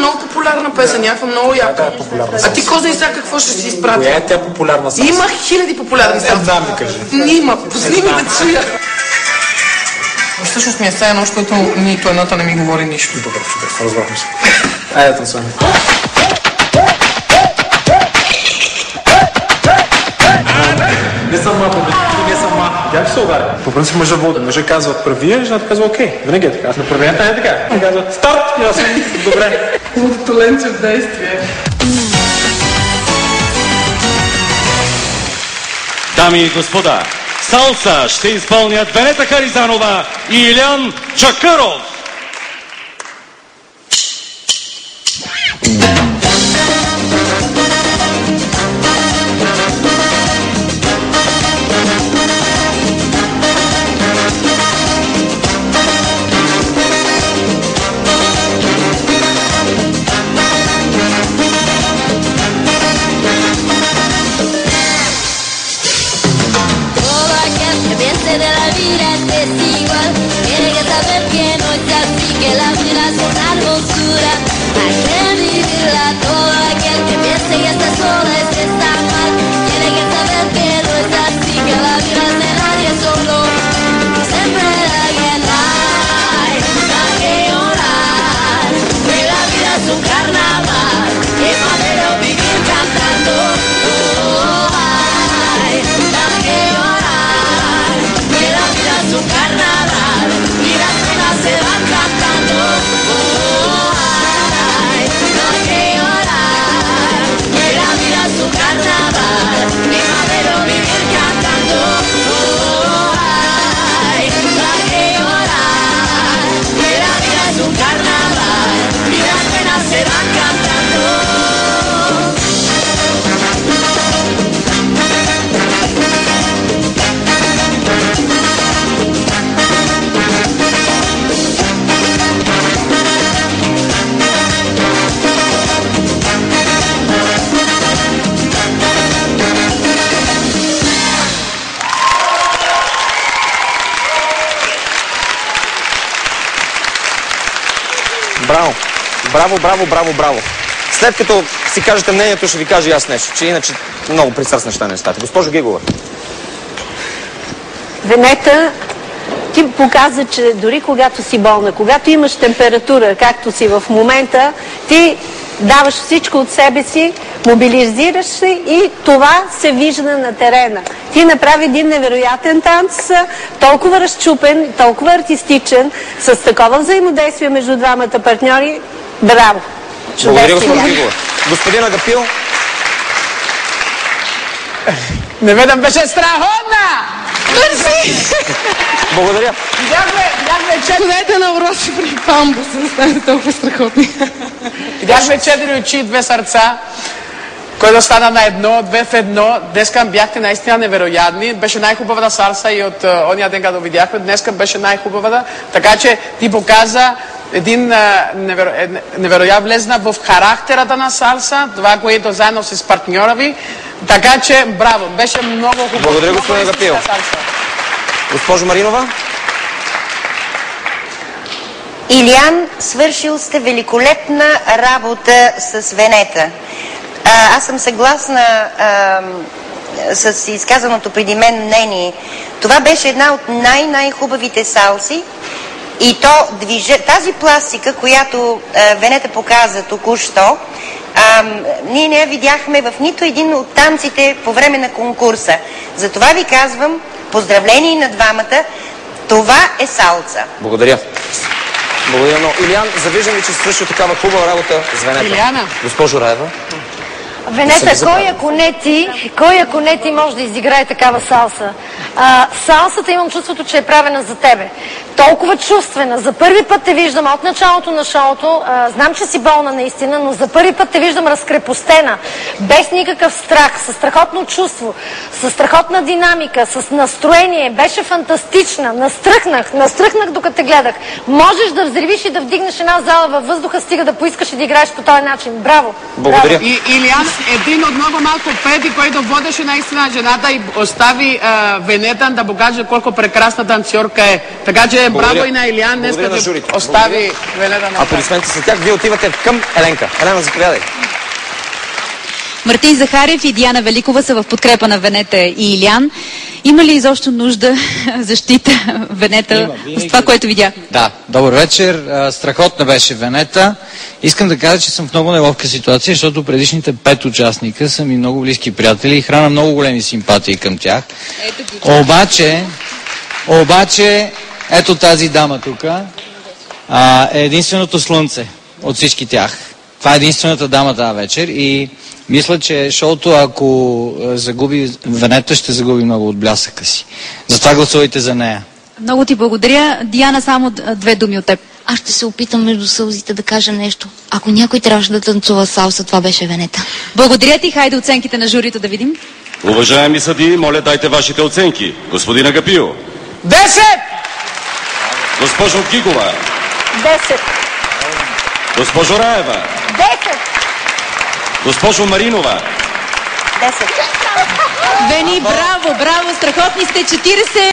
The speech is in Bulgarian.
много популярна песен, някаква много яка. А ти коза и сега какво ще си изпрати? Коя е тя популярна салса? Има хиляди популярни салси. Да, ми кажи. Има, пусни ми да чуя. Всъщност ми е сега едно, защото нито едната не ми говори нищо. Добре, чудесно, разбрахме се. Айде, танцуваме. Не съм ма, не съм ма. Тя ще се удари. По принцип мъжа вода. Мъжа казва прави, жената казва окей. Винаги е така. Аз на правилата е така. Тя казва старт и аз съм добре. Лудото ленче в действие. Дами и господа, салса ще изпълнят Венета Харизанова и Илян Чакъров. Браво! Браво, браво, браво, браво! След като си кажете мнението, ще ви кажа и аз нещо, че иначе много пристрастни нещата. Госпожо Гигова. Венета, ти показа, че дори когато си болна, когато имаш температура, както си в момента, ти даваш всичко от себе си, мобилизираш се и това се вижда на терена. Ти направи един невероятен танц, толкова разчупен, толкова артистичен, с такова взаимодействие между двамата партньори. Браво! Благодаря, госпожо Гигова. Господин Агапил. Неведам беше страхотна! Благодаря. Видяхме четирите на уроци при памбус, не стане толкова страхотни. Видяхме 4 очи и 2 сърца, който стана на едно, 2 в едно. Днеска бяхте наистина невероятни. Беше най-хубавата салса и от ония ден, като видяхме. Днеска беше най-хубавата. Така че ти показа един невероятен влезна в характерата на салса, това, което заедно с партньора ви. Така че, браво, беше много хубаво. Благодаря, господин Агапил. Госпожо Маринова. Илян, свършил сте великолепна работа с Венета. Аз съм съгласна с изказаното преди мен мнение. Това беше една от най-хубавите салси и то тази пластика, която Венета показа току-що, ние не я видяхме в нито един от танците по време на конкурса. Затова ви казвам, поздравление на двамата, това е салса. Благодаря. Благодаря много. Илян, завиждам ви, че свършил такава хубава работа с Венета. Иляна. Госпожо Раева. Венета, кой ако не ти може да изиграе такава салса? Салсата имам чувството, че е правена за тебе. Толкова чувствена. За първи път те виждам от началото на шоуто. Знам, че си болна наистина, но за първи път те виждам разкрепостена. Без никакъв страх, със страхотно чувство, със страхотна динамика, с настроение. Беше фантастична. Настръхнах докато те гледах. Можеш да взривиш и да вдигнеш една зала във въздуха, стига да поискаш и да играеш по този начин. Браво! Благодаря. И Илян, един от много малко пети, който водеше наистина жената и остави Венета да покаже колко прекрасна танцорка е. Така че браво и на Илиян, днес като остави Венета на Аплодисменти след тях. Вие отивате към Еленка. Елена, заповядай. Мартин Захарев и Диана Великова са в подкрепа на Венета и Илиян. Има ли изобщо нужда защита Венета с това, което видях? Да, добър вечер. Страхотна беше Венета. Искам да кажа, че съм в много неловка ситуация, защото предишните 5 участника са ми много близки приятели и храна много големи симпатии към тях. Обаче, ето тази дама тук е единственото слънце от всички тях. Това е единствената дама тази вечер и мисля, че шоуто, ако загуби Венета, ще загуби много от блясъка си. Затова гласувайте за нея. Много ти благодаря. Диана, само 2 думи от теб. Аз ще се опитам между сълзите да кажа нещо. Ако някой трябваше да танцува салса, това беше Венета. Благодаря ти. Хайде оценките на журито да видим. Уважаеми съдии, моля дайте вашите оценки. Господин Агапио. 10! Госпожо Гигова. 10. Госпожо Раева. 10. Госпожо Маринова. 10. Вени, браво, браво, страхотни сте, 40.